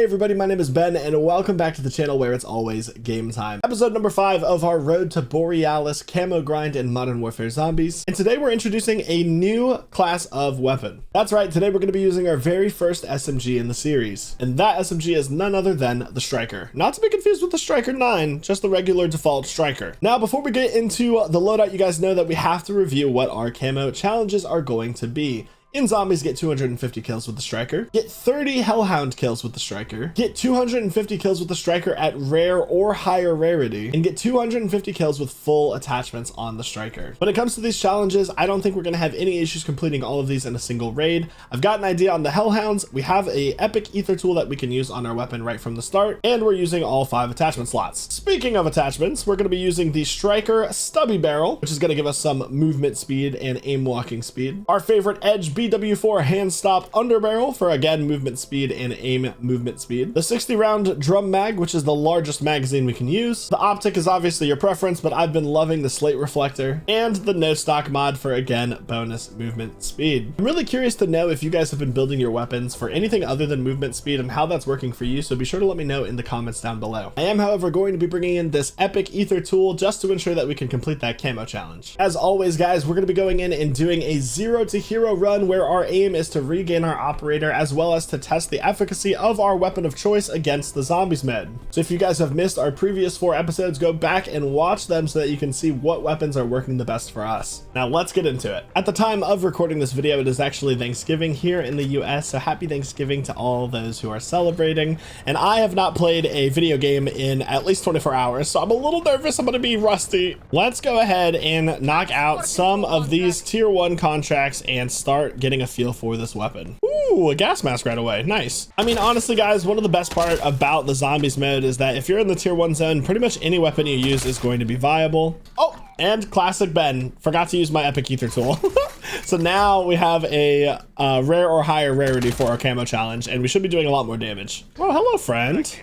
Hey everybody, my name is Ben and welcome back to the channel where it's always game time. Episode number 5 of our road to Borealis camo grind in Modern Warfare Zombies. And today we're introducing a new class of weapon. That's right, today we're going to be using our very first SMG in the series. And that SMG is none other than the Striker. Not to be confused with the Striker 9, just the regular default Striker. Now before we get into the loadout, you guys know that we have to review what our camo challenges are going to be. In Zombies, get 250 kills with the Striker, get 30 Hellhound kills with the Striker, get 250 kills with the Striker at rare or higher rarity, and get 250 kills with full attachments on the Striker. When it comes to these challenges, I don't think we're going to have any issues completing all of these in a single raid. I've got an idea on the Hellhounds. We have a epic ether tool that we can use on our weapon right from the start, and we're using all 5 attachment slots. Speaking of attachments, we're going to be using the Striker Stubby Barrel, which is going to give us some movement speed and aim walking speed. Our favorite Edge BW4 hand stop underbarrel for again movement speed and aim movement speed. The 60 round drum mag, which is the largest magazine we can use. The optic is obviously your preference, but I've been loving the slate reflector, and the no stock mod for again bonus movement speed. I'm really curious to know if you guys have been building your weapons for anything other than movement speed and how that's working for you, so be sure to let me know in the comments down below. I am however going to be bringing in this epic ether tool just to ensure that we can complete that camo challenge. As always guys, we're going to be going in and doing a 0 to hero run where our aim is to regain our operator as well as to test the efficacy of our weapon of choice against the zombies med. So if you guys have missed our previous 4 episodes, go back and watch them so that you can see what weapons are working the best for us. Now let's get into it. At the time of recording this video, it is actually Thanksgiving here in the US, so happy Thanksgiving to all those who are celebrating. And I have not played a video game in at least 24 hours, so I'm a little nervous I'm gonna be rusty. Let's go ahead and knock out some of these tier 1 contracts and start getting a feel for this weapon. Ooh, a gas mask right away. Nice. I mean, honestly guys, one of the best part about the zombies mode is that if you're in the tier 1 zone, pretty much any weapon you use is going to be viable. Oh, and classic Ben, forgot to use my epic ether tool. So now we have a rare or higher rarity for our camo challenge, and we should be doing a lot more damage. Oh, hello friend.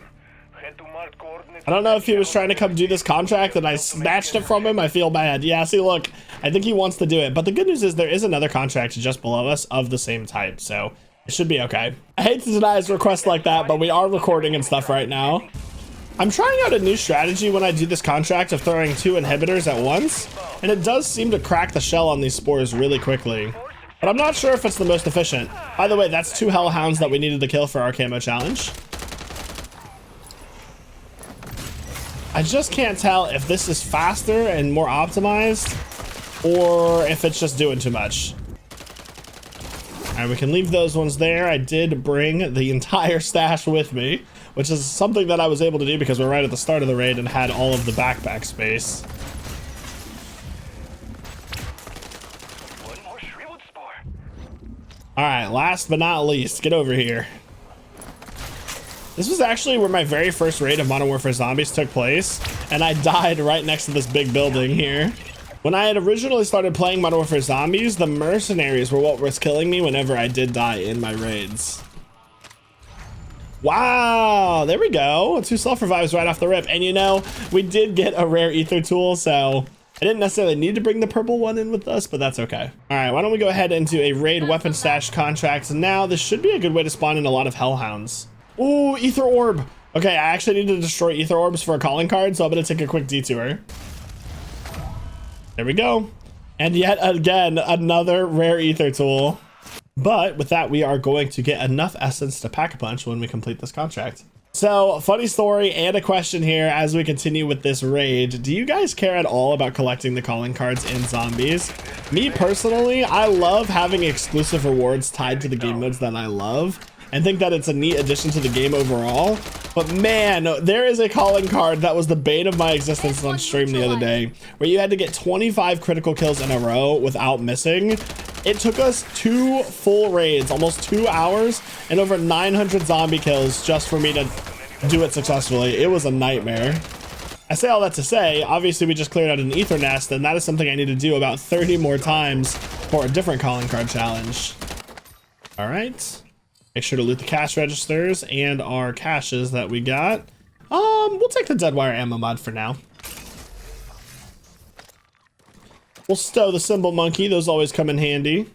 I don't know if he was trying to come do this contract and I snatched it from him. I feel bad. Yeah, see, look, I think he wants to do it. But the good news is there is another contract just below us of the same type, so it should be okay. I hate to deny his request like that, but we are recording and stuff right now. I'm trying out a new strategy when I do this contract of throwing 2 inhibitors at once, and it does seem to crack the shell on these spores really quickly. But I'm not sure if it's the most efficient. By the way, that's 2 hellhounds that we needed to kill for our camo challenge. I just can't tell if this is faster and more optimized or if it's just doing too much. All right, we can leave those ones there. I did bring the entire stash with me, which is something that I was able to do because we're right at the start of the raid and had all of the backpack space. All right, last but not least, get over here. This was actually where my very first raid of Modern Warfare Zombies took place, and I died right next to this big building here. When I had originally started playing Modern Warfare Zombies, the mercenaries were what was killing me whenever I did die in my raids. Wow, there we go. 2 self-revives right off the rip. And you know, we did get a rare ether tool, so I didn't necessarily need to bring the purple one in with us, but that's okay. All right, why don't we go ahead into a raid weapon stash contract. Now, this should be a good way to spawn in a lot of hellhounds. Ooh, ether orb. Okay, I actually need to destroy ether orbs for a calling card, so I'm gonna take a quick detour. There we go. And yet again, another rare ether tool. But with that, we are going to get enough essence to pack a punch when we complete this contract. So, funny story and a question here as we continue with this raid. Do you guys care at all about collecting the calling cards in Zombies? Me personally, I love having exclusive rewards tied to the game modes that I love, and think that it's a neat addition to the game overall. But man, there is a calling card that was the bane of my existence on stream the other day, where you had to get 25 critical kills in a row without missing. It took us 2 full raids, almost 2 hours, and over 900 zombie kills just for me to do it successfully. It was a nightmare. I say all that to say, obviously we just cleared out an ether nest, and that is something I need to do about 30 more times for a different calling card challenge. All right. Make sure to loot the cash registers and our caches that we got. We'll take the dead wire ammo mod for now. We'll stow the symbol monkey. Those always come in handy.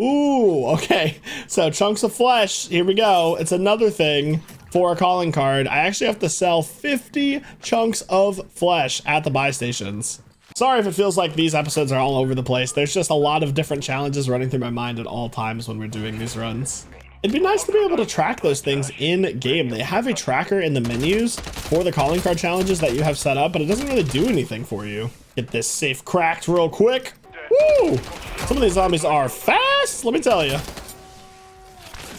Ooh, okay. So chunks of flesh. Here we go. It's another thing for a calling card, I actually have to sell 50 chunks of flesh at the buy stations. Sorry if it feels like these episodes are all over the place. There's just a lot of different challenges running through my mind at all times when we're doing these runs. It'd be nice to be able to track those things in game. They have a tracker in the menus for the calling card challenges that you have set up, but it doesn't really do anything for you. Get this safe cracked real quick. Woo! Some of these zombies are fast, let me tell you.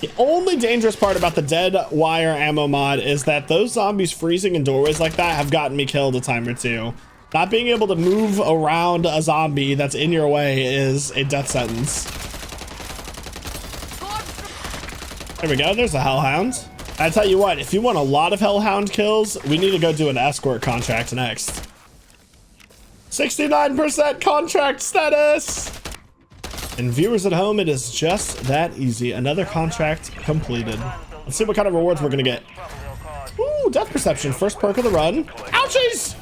The only dangerous part about the dead wire ammo mod is that those zombies freezing in doorways like that have gotten me killed a time or two. Not being able to move around a zombie that's in your way is a death sentence. There we go, there's a hellhound. I tell you what, if you want a lot of hellhound kills, we need to go do an escort contract next. 69% contract status. And viewers at home, it is just that easy. Another contract completed. Let's see what kind of rewards we're gonna get. Ooh, death perception, first perk of the run. Ouchies!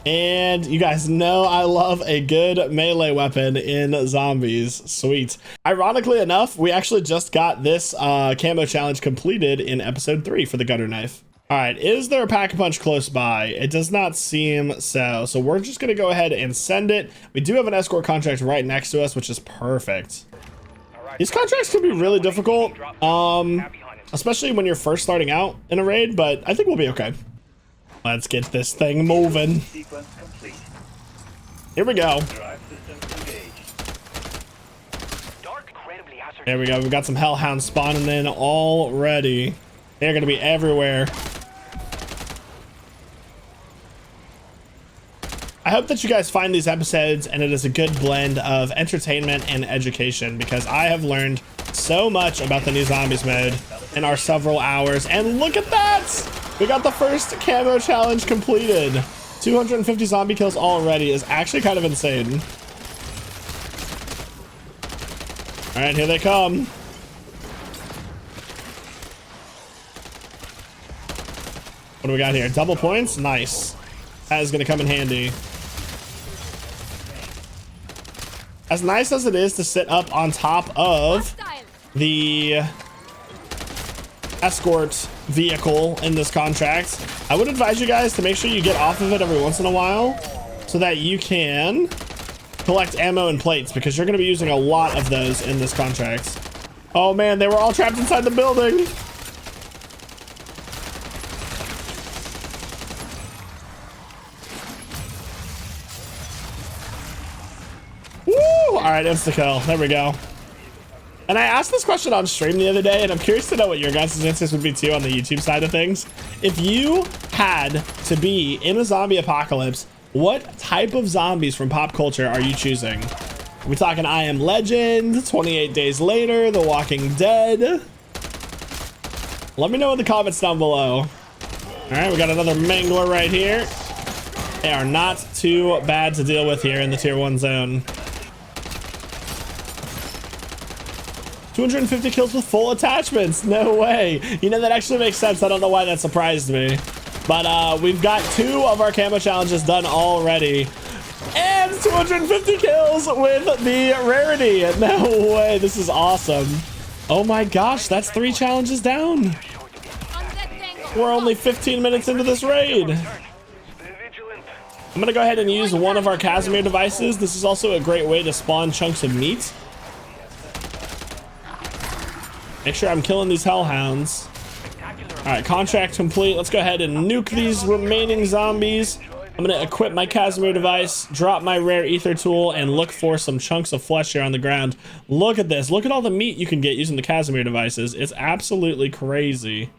And you guys know I love a good melee weapon in zombies. Sweet. Ironically enough, we actually just got this camo challenge completed in episode 3 for the gutter knife. All right, is there a pack-a-punch close by? It does not seem so. So we're just gonna go ahead and send it. We do have an escort contract right next to us, which is perfect. These contracts can be really difficult, especially when you're first starting out in a raid, but I think we'll be okay. Let's get this thing moving. Here we go. There we go. We've got some hellhounds spawning in already. They're gonna be everywhere. I hope that you guys find these episodes and it is a good blend of entertainment and education, because I have learned so much about the new zombies mode in our several hours. And look at that! We got the first camo challenge completed. 250 zombie kills already is actually kind of insane. All right, here they come. What do we got here? Double points? Nice. That is gonna come in handy. As nice as it is to sit up on top of the escort vehicle in this contract, I would advise you guys to make sure you get off of it every once in a while so that you can collect ammo and plates, because you're going to be using a lot of those in this contract. Oh man, they were all trapped inside the building. Woo! All right, insta kill. There we go. And I asked this question on stream the other day, and I'm curious to know what your guys' answers would be too on the YouTube side of things. If you had to be in a zombie apocalypse, what type of zombies from pop culture are you choosing? Are we talking I Am Legend, 28 Days Later, The Walking Dead? Let me know in the comments down below. All right, we got another mangler right here. They are not too bad to deal with here in the tier 1 zone. 250 kills with full attachments. No way. You know, that actually makes sense. I don't know why that surprised me. But we've got 2 of our camo challenges done already. And 250 kills with the rarity. No way. This is awesome. Oh my gosh, that's 3 challenges down. We're only 15 minutes into this raid. I'm gonna go ahead and use one of our Casimir devices. This is also a great way to spawn chunks of meat. Make sure I'm killing these hellhounds. All right, contract complete. Let's go ahead and nuke these remaining zombies. I'm gonna equip my Casimir device, drop my rare ether tool, and look for some chunks of flesh here on the ground. Look at this. Look at all the meat you can get using the Casimir devices. It's absolutely crazy.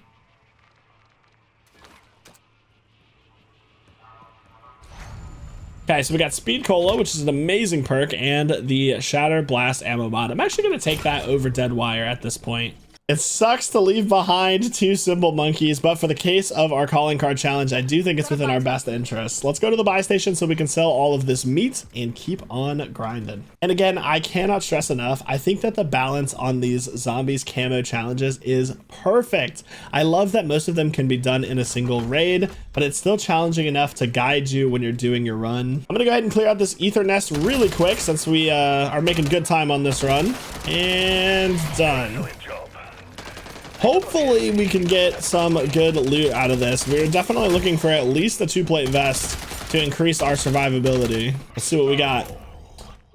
Okay, so we got Speed Cola, which is an amazing perk, and the Shatter Blast ammo mod. I'm actually going to take that over Dead Wire at this point. It sucks to leave behind 2 simple monkeys, but for the case of our calling card challenge, I do think it's within our best interests. Let's go to the buy station so we can sell all of this meat and keep on grinding. And again, I cannot stress enough, I think that the balance on these zombies camo challenges is perfect. I love that most of them can be done in a single raid, but it's still challenging enough to guide you when you're doing your run. I'm gonna go ahead and clear out this ether nest really quick since we are making good time on this run. And done. Hopefully we can get some good loot out of this. We're definitely looking for at least a 2-plate vest to increase our survivability. Let's see what we got.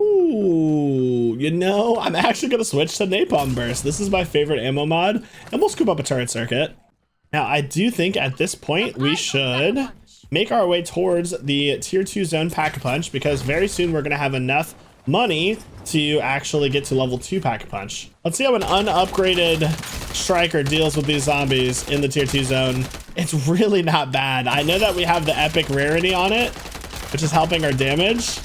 Ooh, you know, I'm actually gonna switch to Napalm Burst. This is my favorite ammo mod, and we'll scoop up a turret circuit. Now, I do think at this point we should make our way towards the tier 2 zone Pack-a-Punch, because very soon we're gonna have enough money to actually get to level 2 Pack-a-Punch. Let's see how an unupgraded Striker deals with these zombies in the tier 2 zone. It's really not bad. I know that we have the epic rarity on it, which is helping our damage,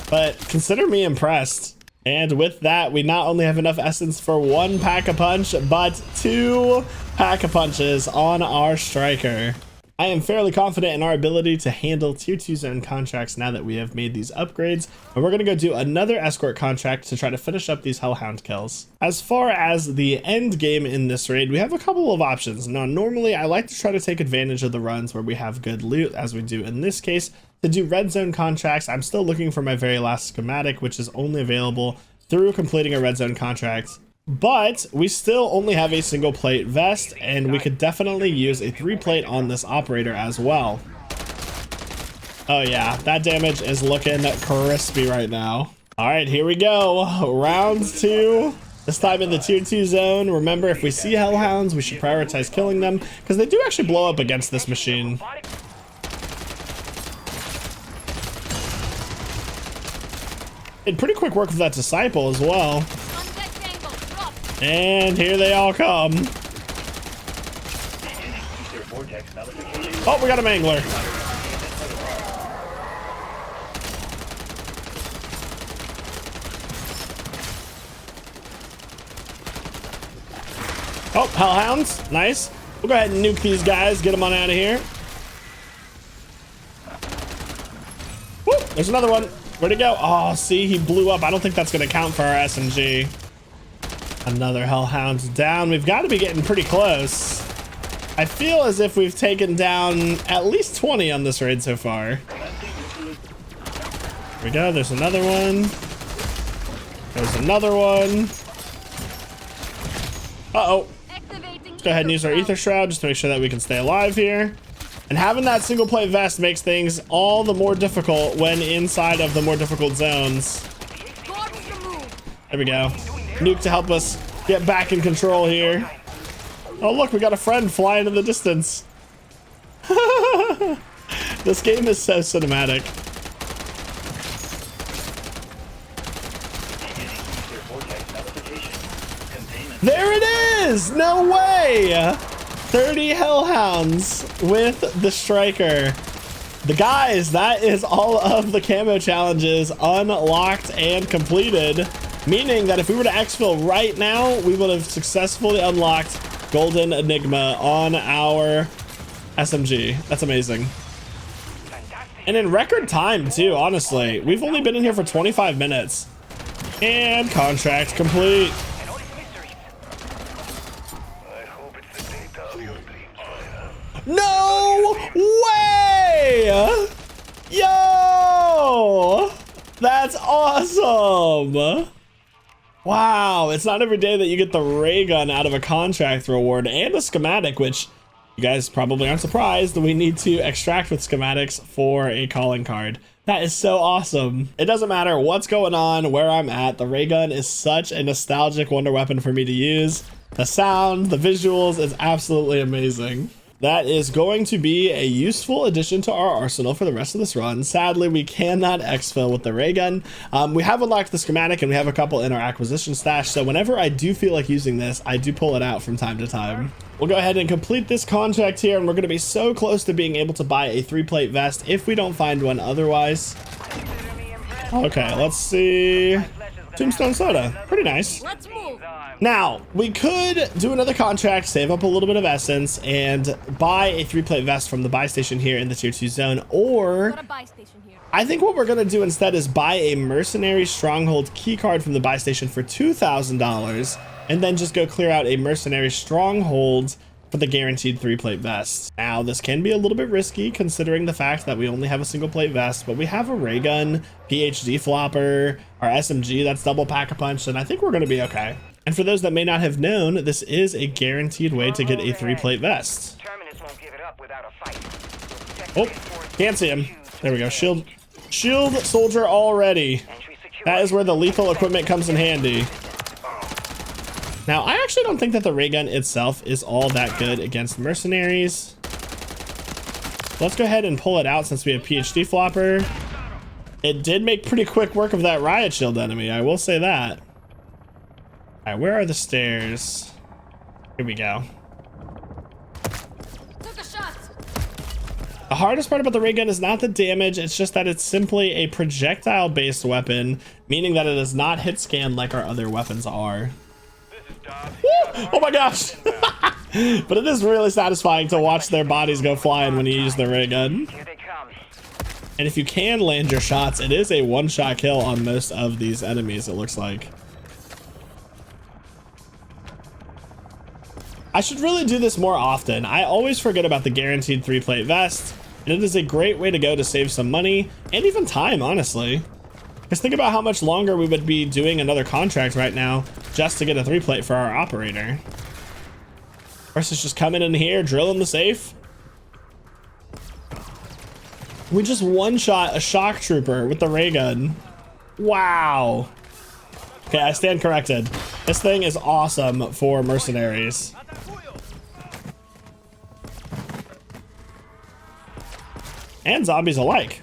but consider me impressed. And with that, we not only have enough essence for 1 Pack-a-Punch, but 2 Pack-a-Punches on our Striker. I am fairly confident in our ability to handle tier 2 zone contracts now that we have made these upgrades, and we're going to go do another escort contract to try to finish up these hellhound kills. As far as the end game in this raid, we have a couple of options. Now, normally I like to try to take advantage of the runs where we have good loot, as we do in this case. To do red zone contracts, I'm still looking for my very last schematic, which is only available through completing a red zone contract. But we still only have a single plate vest, and we could definitely use a 3-plate on this operator as well. Oh yeah, that damage is looking crispy right now. All right, here we go. Round 2. This time in the tier 2 zone. Remember, if we see hellhounds, we should prioritize killing them, because they do actually blow up against this machine. Did pretty quick work with that disciple as well. And here they all come. Oh, we got a mangler. Oh, hellhounds. Nice. We'll go ahead and nuke these guys. Get them on out of here. Woo, there's another one. Where'd he go? Oh, see, he blew up. I don't think that's going to count for our SMG. Another hellhound down. We've got to be getting pretty close. I feel as if we've taken down at least 20 on this raid so far. Here we go. There's another one. There's another one. Uh-oh. Let's go ahead and use our ether shroud just to make sure that we can stay alive here. And having that single plate vest makes things all the more difficult when inside of the more difficult zones. There we go. Nuke to help us get back in control here. Oh look, we got a friend flying in the distance. This game is so cinematic. There it is! No way! 30 hellhounds with the Striker. The guys, that is all of the camo challenges unlocked and completed. Meaning that if we were to exfil right now, we would have successfully unlocked Golden Enigma on our SMG. That's amazing. And in record time too, honestly. We've only been in here for 25 minutes. And contract complete. No way! Yo! That's awesome! Wow, it's not every day that you get the ray gun out of a contract reward and a schematic, which you guys probably aren't surprised that we need to extract with schematics for a calling card. That is so awesome. It doesn't matter what's going on, where I'm at, the ray gun is such a nostalgic wonder weapon for me to use. The sound, the visuals, is absolutely amazing. That is going to be a useful addition to our arsenal for the rest of this run. Sadly, we cannot exfil with the ray gun. We have unlocked the schematic and we have a couple in our acquisition stash. So whenever I do feel like using this, I do pull it out from time to time. We'll go ahead and complete this contract here, and we're going to be so close to being able to buy a 3-plate vest if we don't find one otherwise. Okay, let's see. Tombstone soda, pretty nice. Let's move. Now, we could do another contract, save up a little bit of essence, and buy a 3-plate vest from the buy station here in the tier 2 zone, or I think what we're going to do instead is buy a mercenary stronghold key card from the buy station for $2,000, and then just go clear out a mercenary stronghold for the guaranteed 3-plate vest. Now, this can be a little bit risky considering the fact that we only have a single plate vest, but we have a ray gun, PhD flopper, our SMG that's double pack-a-punch, and I think we're going to be okay. And for those that may not have known, this is a guaranteed way to get a 3-plate vest. Oh, can't see him. There we go. Shield soldier already. That is where the lethal equipment comes in handy. Now, I actually don't think that the ray gun itself is all that good against mercenaries. Let's go ahead and pull it out since we have PhD flopper. It did make pretty quick work of that riot shield enemy, I will say that. All right, where are the stairs? Here we go. The hardest part about the ray gun is not the damage, it's just that it's simply a projectile based weapon, meaning that it is not hit scan like our other weapons are. Woo! Oh my gosh! But it is really satisfying to watch their bodies go flying when you use the ray gun. And if you can land your shots, it is a one-shot kill on most of these enemies, it looks like. I should really do this more often. I always forget about the guaranteed 3-plate vest, and it is a great way to go to save some money and even time, honestly. Because think about how much longer we would be doing another contract right now just to get a 3-plate for our operator. Versus just coming in here, drilling the safe. We just one-shot a shock trooper with the ray gun. Wow. Okay, I stand corrected. This thing is awesome for mercenaries. And zombies alike.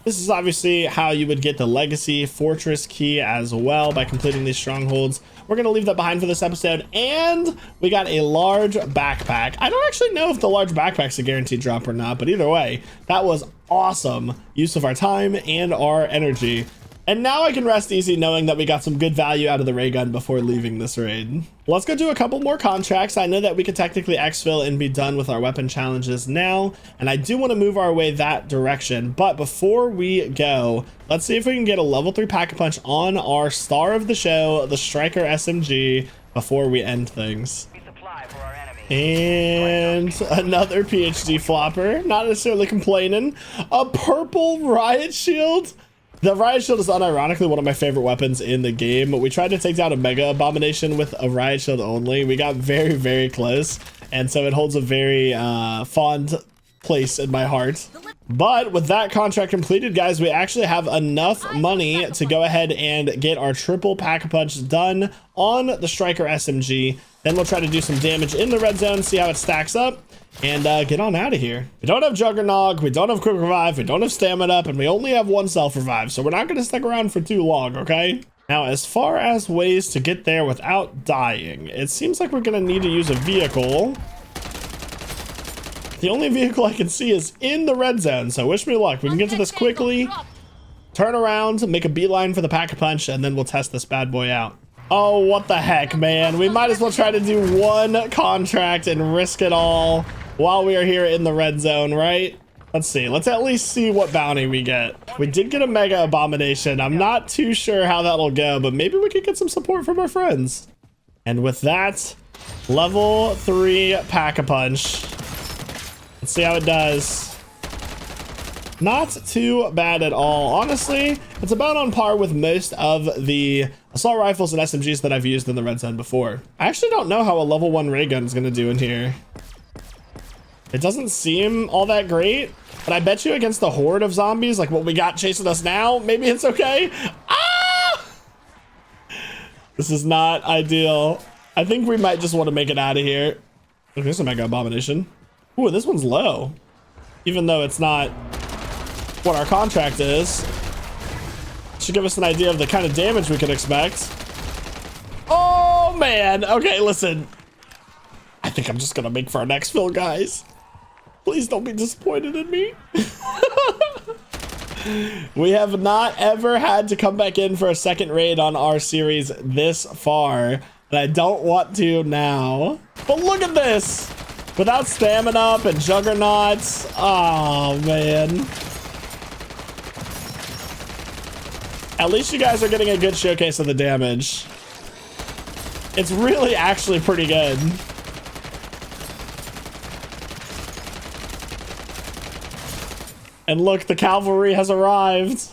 This is obviously how you would get the legacy fortress key as well by completing these strongholds. We're going to leave that behind for this episode. And we got a large backpack. I don't actually know if the large backpack's a guaranteed drop or not, but either way, that was awesome use of our time and our energy. And now I can rest easy knowing that we got some good value out of the ray gun before leaving this raid. Let's go do a couple more contracts. I know that we could technically exfil and be done with our weapon challenges now, and I do want to move our way that direction. But before we go, let's see if we can get a level 3 pack-a-punch on our star of the show, the Striker SMG, before we end things. And another PhD flopper, not necessarily complaining. A purple riot shield. The riot shield is unironically one of my favorite weapons in the game. We tried to take down a mega abomination with a riot shield only. We got very, very close. And so it holds a very fond place in my heart. But with that contract completed, guys, we actually have enough money to go ahead and get our triple pack-a-punch done on the Striker SMG. Then we'll try to do some damage in the red zone, see how it stacks up, and get on out of here. We don't have Juggernog, we don't have Quick Revive, we don't have Stamina Up, and we only have one Self Revive, so we're not going to stick around for too long, okay? Now, as far as ways to get there without dying, it seems like we're going to need to use a vehicle. The only vehicle I can see is in the red zone, so wish me luck. We can get to this quickly, turn around, make a beeline for the pack-a-punch, and then we'll test this bad boy out. Oh, what the heck, man. We might as well try to do one contract and risk it all while we are here in the red zone, right? Let's see. Let's at least see what bounty we get. We did get a mega abomination. I'm not too sure how that'll go, but maybe we could get some support from our friends. And with that, level 3 pack-a-punch. Let's see how it does. Not too bad at all. Honestly, it's about on par with most of the assault rifles and SMGs that I've used in the red zone before. I actually don't know how a level 1 ray gun is going to do in here. It doesn't seem all that great, but I bet you against the horde of zombies like what we got chasing us now, maybe it's okay. Ah! This is not ideal. I think we might just want to make it out of here. Oh, here's a mega abomination. Ooh, this one's low, even though it's not what our contract is. Should give us an idea of the kind of damage we could expect. Oh man, okay, listen. I think I'm just gonna make for our next fill, guys. Please don't be disappointed in me. We have not ever had to come back in for a second raid on our series this far, and I don't want to now. But look at this. Without Stamina Up and Juggernauts. Oh man. At least you guys are getting a good showcase of the damage. It's really actually pretty good. And look, the cavalry has arrived.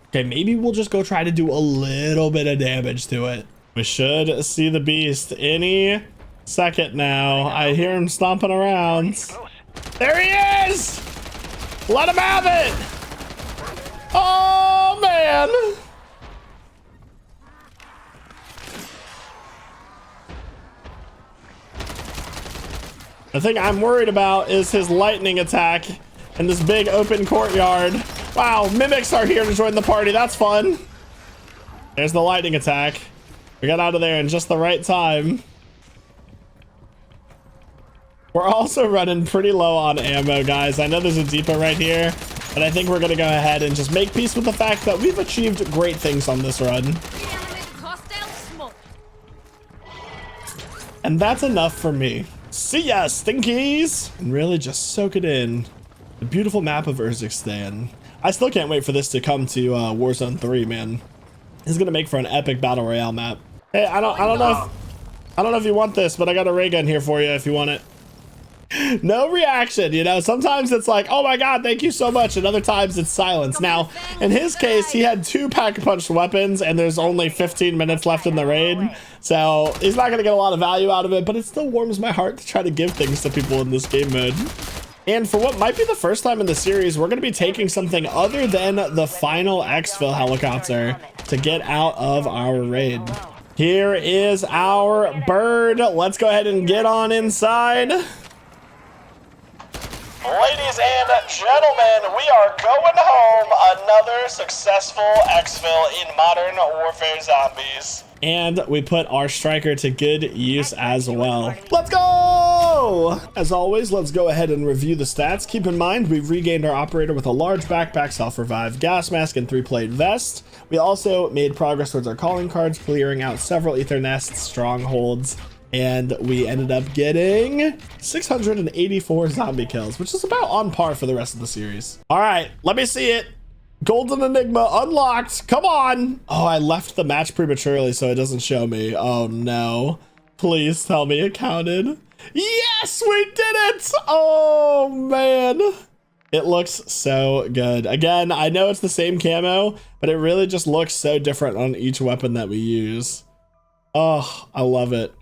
Okay, maybe we'll just go try to do a little bit of damage to it. We should see the beast any second now. I hear him stomping around. There he is! Let him have it! Oh, man! The thing I'm worried about is his lightning attack in this big open courtyard. Wow, mimics are here to join the party. That's fun. There's the lightning attack. We got out of there in just the right time. We're also running pretty low on ammo, guys. I know there's a depot right here, but I think we're going to go ahead and just make peace with the fact that we've achieved great things on this run. And that's enough for me. See ya, stinkies! And really just soak it in. The beautiful map of Urzikstan. I still can't wait for this to come to Warzone 3, man. This is gonna make for an epic battle royale map. Hey, I don't know if you want this, but I got a ray gun here for you if you want it. No reaction, you know. Sometimes it's like, oh my god, thank you so much, and other times it's silence. Now in his case, he had 2 pack-a-punch weapons and there's only 15 minutes left in the raid, so he's not gonna get a lot of value out of it, but it still warms my heart to try to give things to people in this game mode. And for what might be the first time in the series, we're gonna be taking something other than the final exfil helicopter to get out of our raid. Here is our bird. Let's go ahead and get on inside. Ladies and gentlemen, we are going home. Another successful exfil in Modern Warfare Zombies. And we put our striker to good use as well. Let's go! As always, let's go ahead and review the stats. Keep in mind, we've regained our operator with a large backpack, self-revive, gas mask, and 3-plate vest. We also made progress towards our calling cards, clearing out several ether nests, strongholds, and we ended up getting 684 zombie kills, which is about on par for the rest of the series. All right, let me see it. Golden Enigma unlocked. Come on. Oh, I left the match prematurely so it doesn't show me. Oh no. Please tell me it counted. Yes, we did it. Oh man. It looks so good. Again, I know it's the same camo, but it really just looks so different on each weapon that we use. Oh, I love it.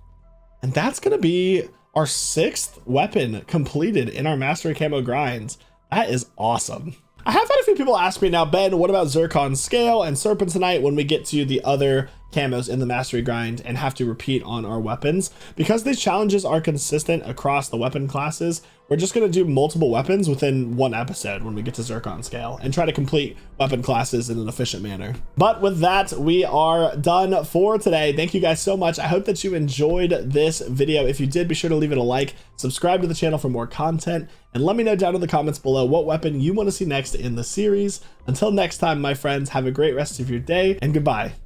And that's going to be our 6th weapon completed in our Mastery Camo grinds. That is awesome. I have had a few people ask me now, Ben, what about Zircon Scale and Serpentinite when we get to the other camos in the Mastery grind and have to repeat on our weapons? Because these challenges are consistent across the weapon classes, we're just going to do multiple weapons within one episode when we get to Zircon Scale and try to complete weapon classes in an efficient manner. But with that, we are done for today. Thank you guys so much. I hope that you enjoyed this video. If you did, be sure to leave it a like, subscribe to the channel for more content, and let me know down in the comments below what weapon you want to see next in the series. Until next time, my friends, have a great rest of your day and goodbye.